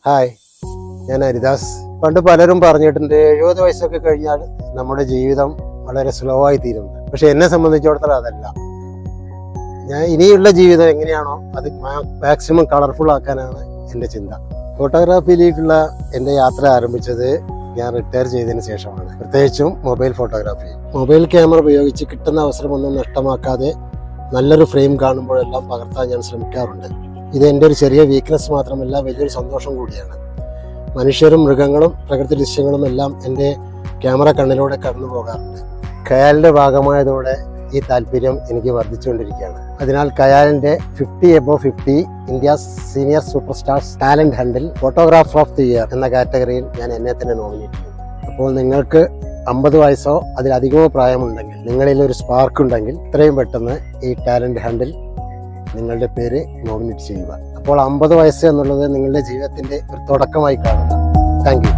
Hi, ഞാൻ ഹരിദാസ്. പണ്ട് പലരും പറഞ്ഞിട്ടുണ്ട് 70 വയസ്സൊക്കെ കഴിഞ്ഞാൽ നമ്മുടെ ജീവിതം വളരെ സ്ലോ ആയി തീരും. പക്ഷെ എന്നെ സംബന്ധിച്ചിടത്തോളം അതല്ല. ഞാൻ ഇനിയുള്ള ജീവിതം എങ്ങനെയാണോ അത് മാക്സിമം കളർഫുൾ ആക്കാനാണ് എൻ്റെ ചിന്ത. ഫോട്ടോഗ്രാഫിയിലേക്കുള്ള എൻ്റെ യാത്ര ആരംഭിച്ചത് ഞാൻ റിട്ടയർ ചെയ്തതിന് ശേഷമാണ്. പ്രത്യേകിച്ചും മൊബൈൽ ഫോട്ടോഗ്രാഫി. മൊബൈൽ ക്യാമറ ഉപയോഗിച്ച് കിട്ടുന്ന അവസരമൊന്നും നഷ്ടമാക്കാതെ നല്ലൊരു ഫ്രെയിം കാണുമ്പോഴെല്ലാം പകർത്താൻ ഞാൻ ശ്രമിക്കാറുണ്ട്. ഇത് എൻ്റെ ഒരു ചെറിയ വീക്ക്നെസ് മാത്രമല്ല, വലിയൊരു സന്തോഷം കൂടിയാണ്. മനുഷ്യരും മൃഗങ്ങളും പ്രകൃതി ദൃശ്യങ്ങളും എല്ലാം എൻ്റെ ക്യാമറ കണ്ണിലൂടെ കടന്നു പോകാറുണ്ട്. ഖയാലിൻ്റെ ഭാഗമായതോടെ ഈ താല്പര്യം എനിക്ക് വർദ്ധിച്ചുകൊണ്ടിരിക്കുകയാണ്. അതിനാൽ ഖയാലിൻ്റെ 50 India senior super stars talent ഹണ്ടിൽ ഫോട്ടോഗ്രാഫർ ഓഫ് ദി ഇയർ എന്ന കാറ്റഗറിയിൽ ഞാൻ എന്നെ തന്നെ നോമിനേറ്റ് ചെയ്തു. അപ്പോൾ നിങ്ങൾക്ക് 50 വയസ്സോ അതിലധികമോ പ്രായമുണ്ടെങ്കിൽ, നിങ്ങളിൽ ഒരു സ്പാർക്ക് ഉണ്ടെങ്കിൽ എത്രയും പെട്ടെന്ന് ഈ ടാലന്റ് ഹണ്ടിൽ നിങ്ങളുടെ പേര് നോമിനേറ്റ് ചെയ്യുക. അപ്പോൾ 50 വയസ്സ് എന്നുള്ളത് നിങ്ങളുടെ ജീവിതത്തിൻ്റെ ഒരു തുടക്കമായി കാണുക. Thank you.